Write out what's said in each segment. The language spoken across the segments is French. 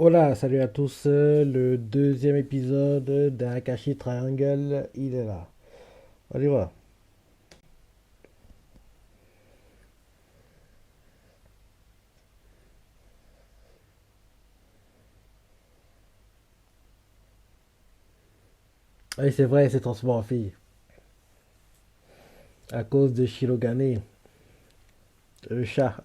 Hola, salut à tous. Le deuxième épisode d'Akashi Triangle, il est là. On y va. Oui, c'est vrai, il s'est transformé en fille. À cause de Shirogane, le chat.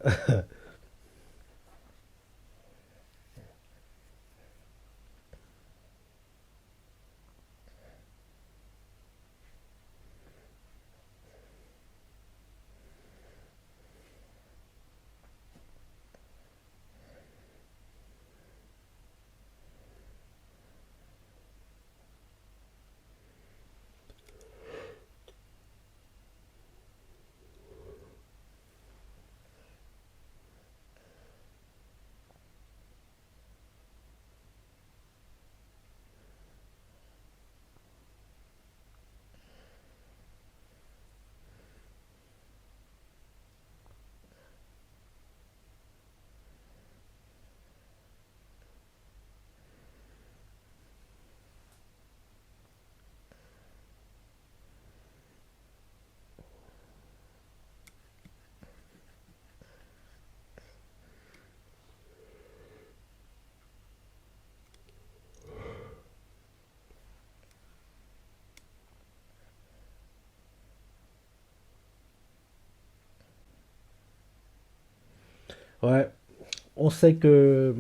Ouais, on sait que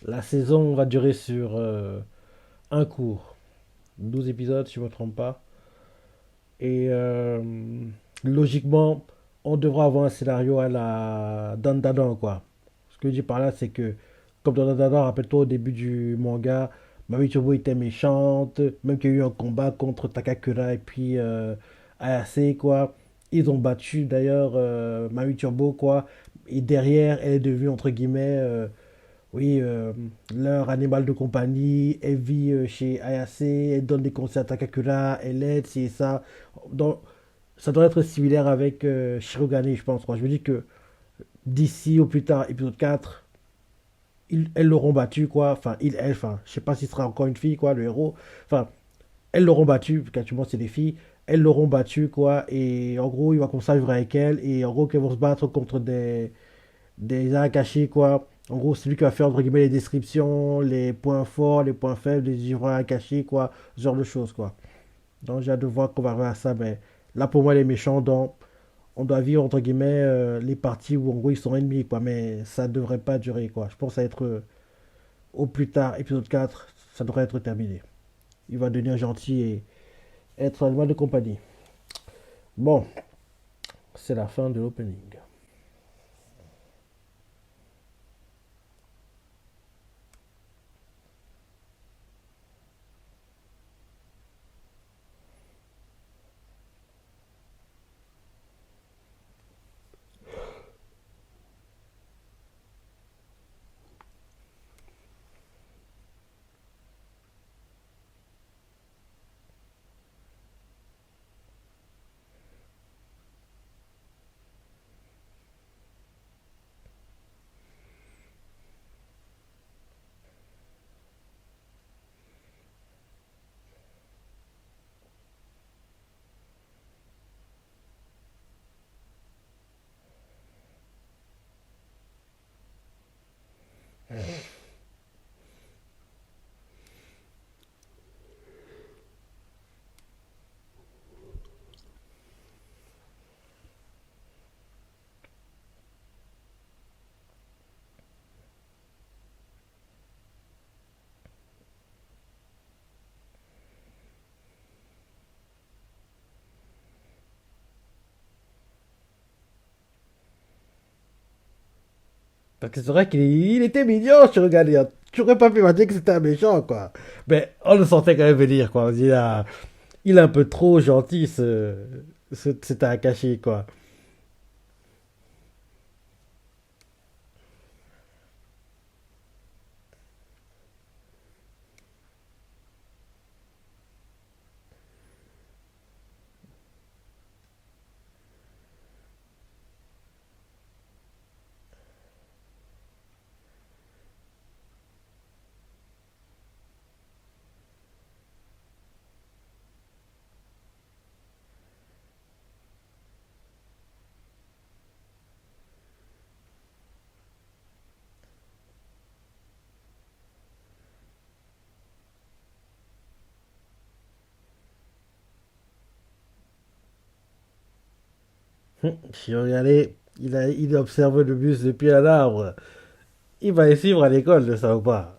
la saison va durer sur un cours. 12 épisodes, si je ne me trompe pas. Et logiquement, on devra avoir un scénario à la Dandadan, quoi. Ce que je dis par là, c'est que, comme dans Dandadan, rappelle-toi au début du manga, Mami Chobo était méchante, même qu'il y a eu un combat contre Takakura et puis Ayase, quoi. Ils ont battu d'ailleurs Mami Turbo, quoi. Et derrière, elle est devenue, entre guillemets, oui, leur animal de compagnie. Elle vit chez Ayase, elle donne des conseils à Takakura, elle aide, c'est ça. Donc, ça doit être similaire avec Shirogane, je pense, quoi. Je me dis que d'ici au plus tard, épisode 4, elles l'auront battu, quoi. Enfin, elle, enfin, je sais pas si ce sera encore une fille, quoi, le héros. Enfin, elles l'auront battu, parce qu'actuellement c'est des filles. Elles l'auront battu, quoi. Et en gros, il va commencer à vivre avec elle. Et en gros, qu'elles vont se battre contre des Arakashi, quoi. En gros, c'est lui qui va faire, entre guillemets, les descriptions, les points forts, les points faibles des différents Arakashi, quoi. Ce genre de choses, quoi. Donc, j'ai hâte de voir qu'on va arriver à ça. Mais là, pour moi, les méchants, donc, on doit vivre entre guillemets les parties où en gros ils sont ennemis, quoi, mais ça devrait pas durer, quoi. Je pense à être au plus tard épisode 4, ça devrait être terminé. Il va devenir gentil et être animal de compagnie. Bon, c'est la fin de l'opening. Parce que c'est vrai qu'il était mignon, je regardais. Tu aurais pas pu imaginer que c'était un méchant, quoi. Mais on le sentait quand même venir, quoi. On se dit, ah, il est un peu trop gentil, cet Akashi, quoi. Je suis regardé, il observe le bus depuis un arbre. Il va y suivre à l'école, ne ça ou pas?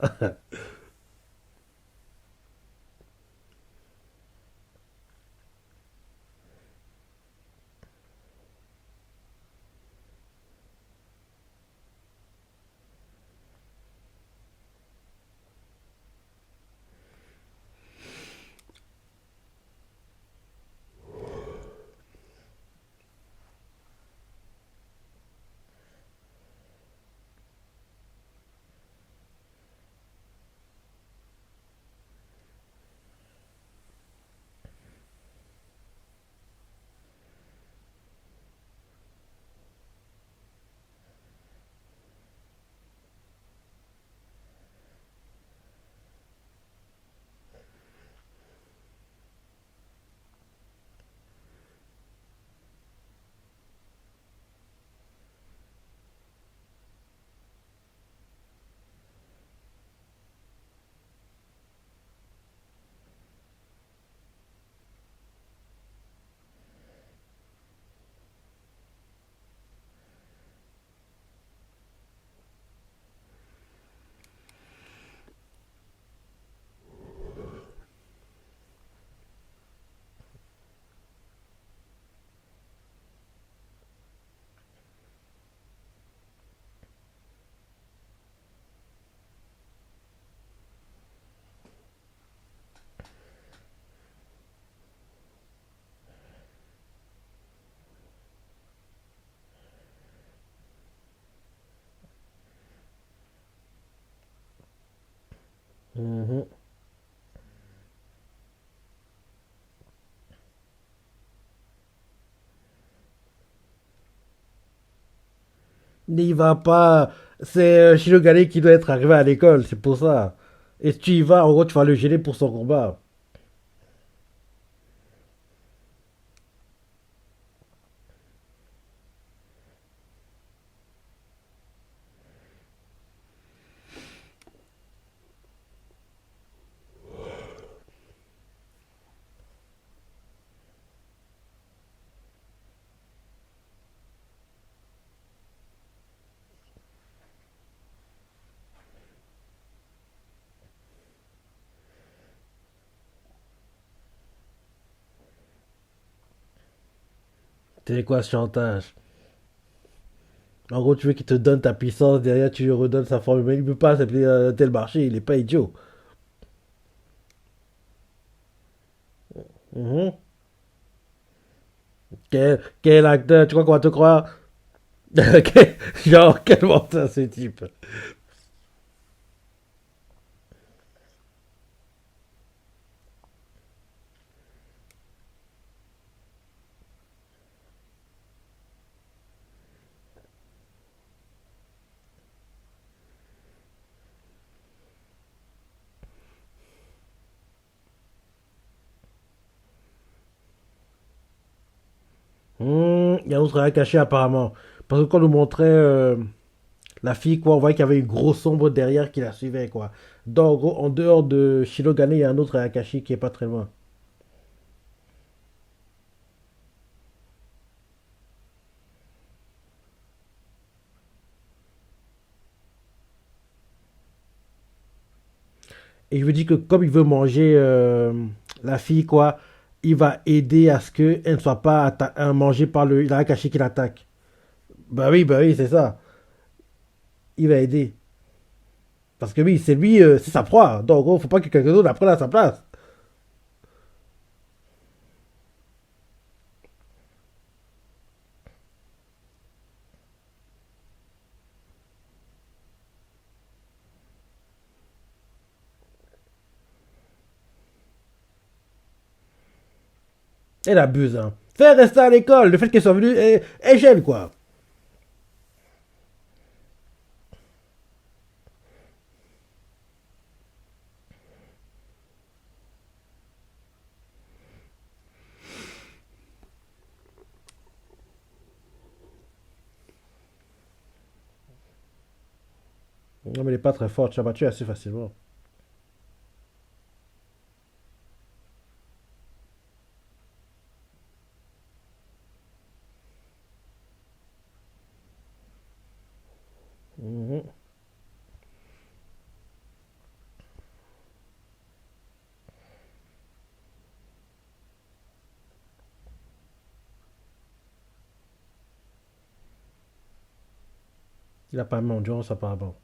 Mhm. Il va pas. C'est Shirogane qui doit être arrivé à l'école, c'est pour ça. Et si tu y vas, en gros, tu vas le gêner pour son combat. C'est quoi ce chantage? En gros, tu veux qu'il te donne ta puissance, derrière, tu lui redonnes sa forme humaine. Il peut pas s'appeler tel marché, il est pas idiot. Mhm. Quel acteur, tu crois qu'on va te croire? Genre, quel menteur ce type? Il y a un autre rien caché apparemment. Parce que quand on nous montrait la fille, quoi, on voyait qu'il y avait une grosse ombre derrière qui la suivait, quoi. Donc, en gros, en dehors de Shirogane, il y a un autre Ayakashi qui est pas très loin. Et je me dis que comme il veut manger la fille, quoi, il va aider à ce qu'elle ne soit pas mangée par le Ayakashi qui l'attaque. Bah oui, c'est ça. Il va aider. Parce que oui, c'est lui, c'est sa proie. Donc, en gros, faut pas que quelqu'un d'autre la prenne à sa place. Elle abuse, hein. Fais rester à l'école. Le fait qu'elle soit venue est gêne, quoi. Non, mais elle est pas très forte. Tu l'as battue assez facilement. Il a pas mis endurance apparemment.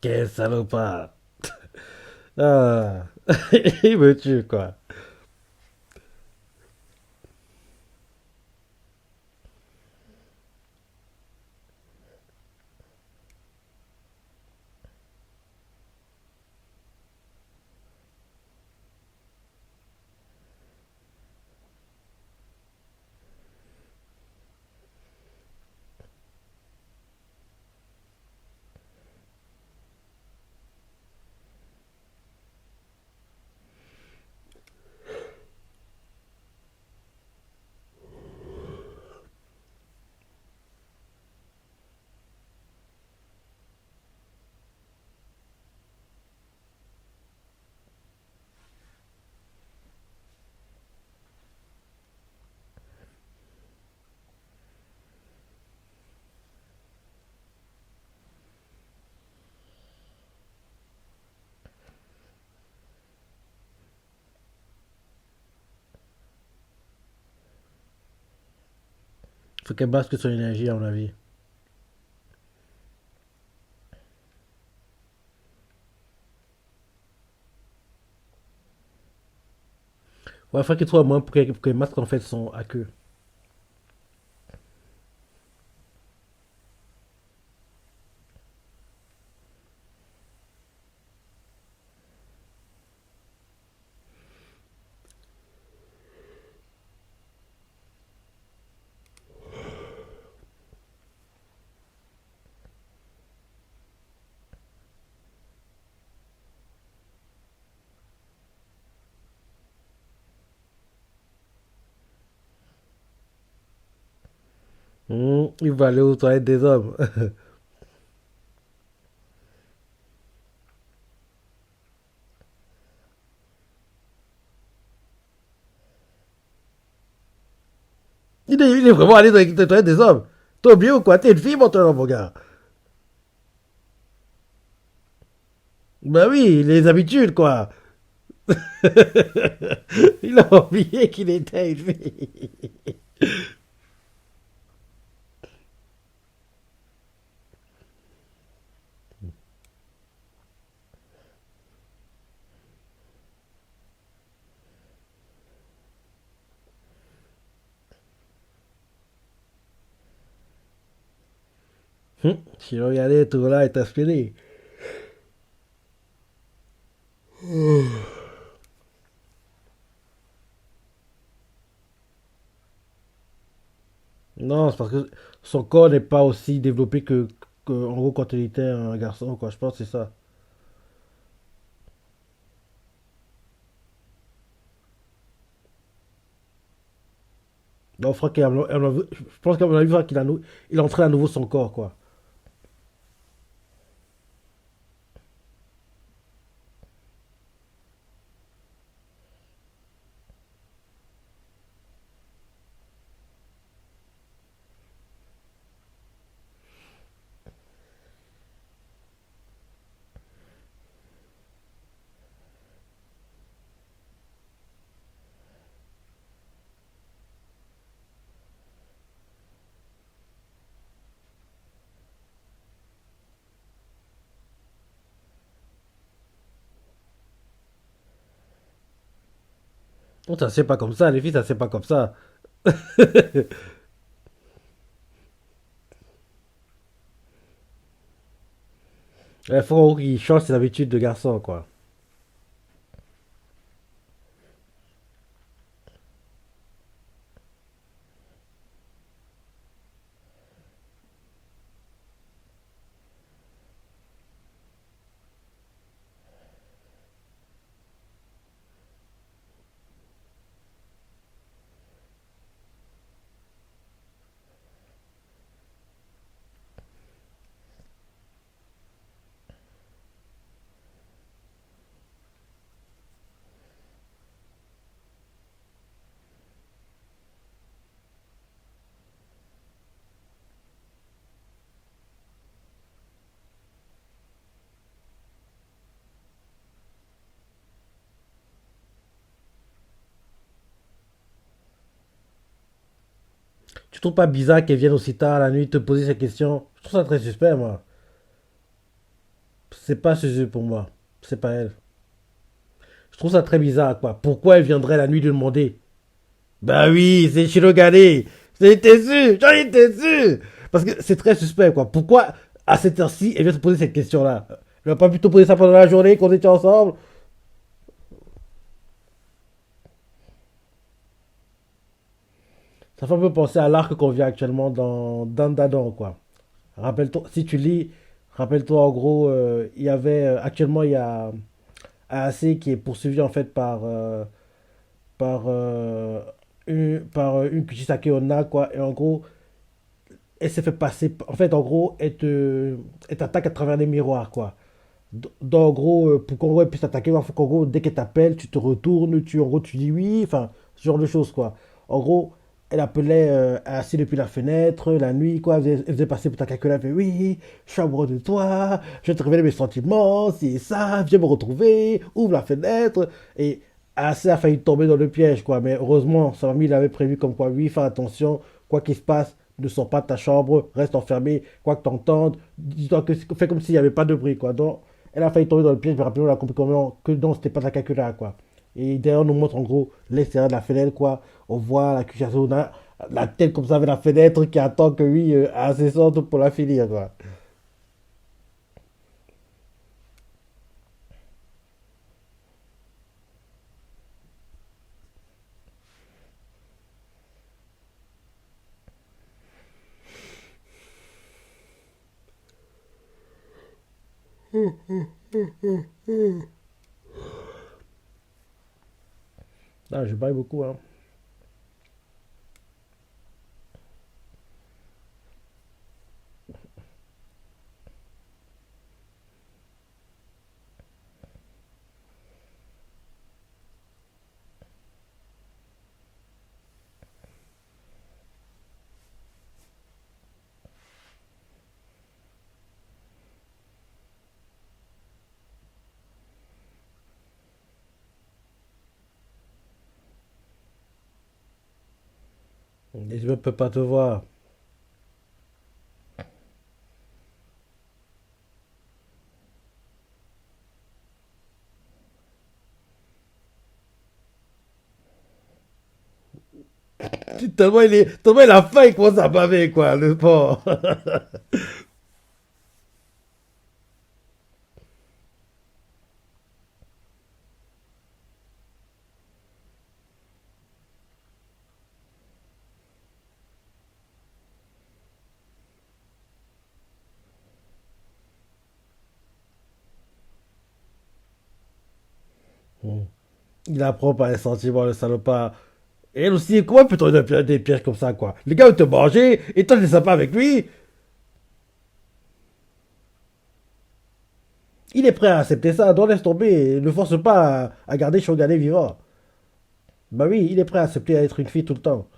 Quel salopard. Ah. Il me tue, quoi. Faut qu'elle basque son énergie, à mon avis. Ouais, faut qu'il trouve un moyen pour que les masques, en fait, sont à queue. Il va aller aux toilettes des hommes. Il est vraiment allé dans les toilettes des hommes. T'es oublié ou quoi? T'es une fille maintenant, mon gars. Bah oui, les habitudes, quoi. Il a oublié qu'il était une fille. Si regardais tout là et t'inspirer. Non, c'est parce que son corps n'est pas aussi développé en gros, quand il était un garçon, quoi. Je pense que c'est ça. Donc, je crois je pense qu'à mon avis, il faudra il entraîne à nouveau son corps, quoi. Oh, ça c'est pas comme ça, les filles, ça c'est pas comme ça. Il faut qu'il change ses habitudes de garçon, quoi. Tu trouves pas bizarre qu'elle vienne aussi tard la nuit te poser ces questions? Je trouve ça très suspect, moi. C'est pas ce jeu pour moi. C'est pas elle. Je trouve ça très bizarre, quoi. Pourquoi elle viendrait la nuit lui demander? Bah oui, c'est Shirogane. J'en étais sûr, j'en étais sûr. Parce que c'est très suspect, quoi. Pourquoi, à cette heure-ci, elle vient se poser cette question-là? Elle n'a pas pu te poser ça pendant la journée, qu'on était ensemble? Ça fait un peu penser à l'arc qu'on vit actuellement dans Dandadan, quoi. Rappelle-toi, si tu lis, rappelle-toi, en gros, il y avait, actuellement, il y a AAC qui est poursuivi, en fait, par une Kuchisake Onna, quoi. Et en gros, elle s'est fait passer. En fait, en gros, elle t'attaque à travers les miroirs, quoi. Donc, en gros, pour qu'en gros, elle puisse t'attaquer, il faut qu'en gros, dès qu'elle t'appelle, tu te retournes, en gros, tu dis oui, enfin, ce genre de choses, quoi. En gros, elle appelait assis depuis la fenêtre, la nuit, quoi. Elle faisait passer pour ta calcul, elle fait oui, je suis amoureux de toi, je vais te révéler mes sentiments, c'est ça, viens me retrouver, ouvre la fenêtre. Et assez a failli tomber dans le piège, quoi. Mais heureusement, sa famille l'avait prévu comme quoi, oui, fais attention, quoi qu'il se passe, ne sors pas de ta chambre, reste enfermé, quoi que t'entendes, dis-toi que fais comme s'il n'y avait pas de bruit, quoi. Donc, elle a failli tomber dans le piège, mais rapidement, elle a compris comment, que non, c'était pas de la calcula, quoi. Et d'ailleurs, on nous montre en gros l'extérieur de la fenêtre, quoi. On voit la cuisine, la tête comme ça avec la fenêtre qui attend que oui, assez sorte pour la finir, quoi. Ah, je baille beaucoup, hein. Et je ne peux pas te voir. Tellement il a faim, il commence à baver, quoi, le sport. Il apprend par les sentiments, le salopard. Et elle aussi, comment peut-on des pièges comme ça, quoi? Le gars veut te manger, et toi, t'es sympa avec lui. Il est prêt à accepter ça, donc laisse tomber. Ne force pas à garder Shogun vivant. Bah oui, il est prêt à accepter à être une fille tout le temps.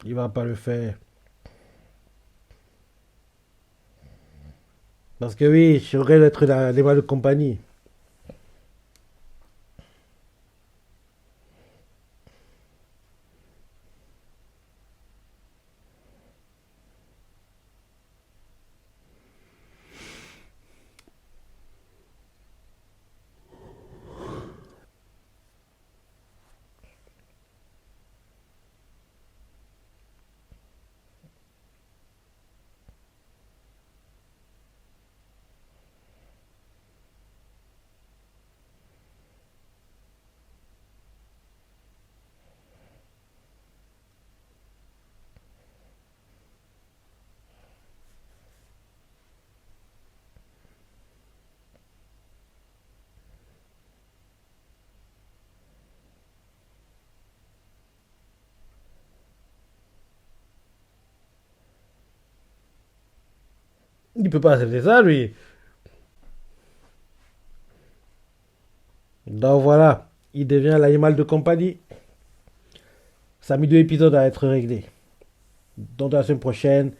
Il va pas le faire. Parce que oui, j'aimerais être l'animal de compagnie. Il peut pas accepter ça, lui. Donc voilà, il devient l'animal de compagnie. Ça a mis 2 épisodes à être réglé. Donc la semaine prochaine,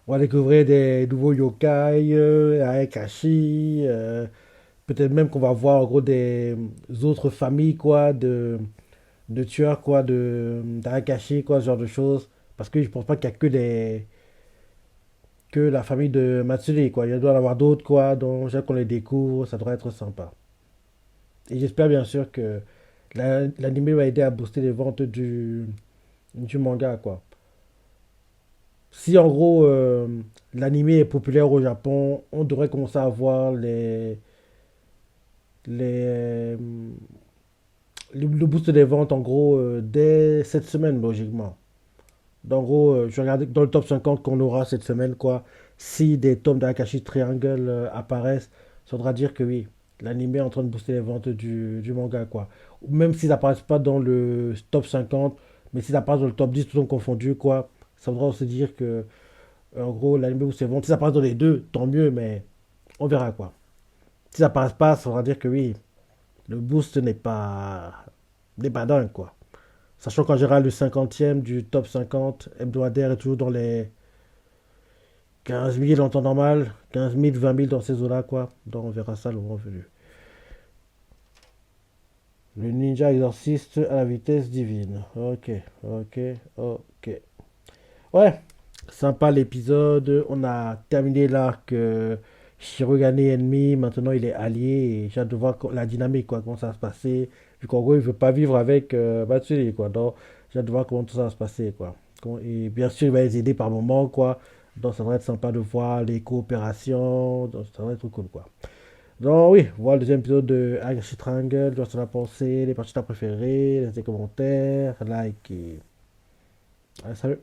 on va découvrir des nouveaux yokai, Aekashi. Peut-être même qu'on va voir en gros des autres familles quoi, de tueurs quoi, d'Aekashi, quoi, ce genre de choses. Parce que je pense pas qu'il y a que la famille de Matsuri, quoi. Il doit y en avoir d'autres, quoi. Donc, j'ai qu'on les découvre, ça devrait être sympa. Et j'espère bien sûr que l'anime va aider à booster les ventes du manga, quoi. Si en gros l'anime est populaire au Japon, on devrait commencer à voir les, le boost des ventes en gros dès cette semaine, logiquement. Donc, en gros, je vais regarder dans le top 50 qu'on aura cette semaine, quoi. Si des tomes d'Akashi Triangle apparaissent, ça voudra dire que oui, l'anime est en train de booster les ventes du manga, quoi. Même s'ils n'apparaissent pas dans le top 50, mais s'ils apparaissent dans le top 10, tout sont confondus, quoi. Ça voudra aussi dire que, en gros, l'anime booste les ventes. Si ça apparaît dans les deux, tant mieux, mais on verra, quoi. Si ça apparaît pas, ça voudra dire que oui, le boost n'est pas dingue, quoi. Sachant qu'en général, le 50e du top 50 hebdomadaire est toujours dans les 15 000 en temps normal, 15 000, 20 000 dans ces eaux-là, quoi. Donc on verra ça le moment venu. Le ninja exorciste à la vitesse divine. Ok, ok, ok. Ouais, sympa l'épisode. On a terminé l'arc Shirogane ennemi. Maintenant il est allié. Et j'ai hâte de voir la dynamique, quoi, comment ça va se passer. Vu qu'en gros il veut pas vivre avec Matsuri, quoi. Donc j'ai hâte de voir comment tout ça va se passer, quoi. Et bien sûr il va les aider par moment, quoi. Donc ça va être sympa de voir les coopérations. Donc ça va être cool, quoi. Donc oui, voilà le deuxième épisode de Agashi Triangle. Je vois ce que pensé, les parties que t'as préférées, laissez des commentaires, like et... Allez, salut.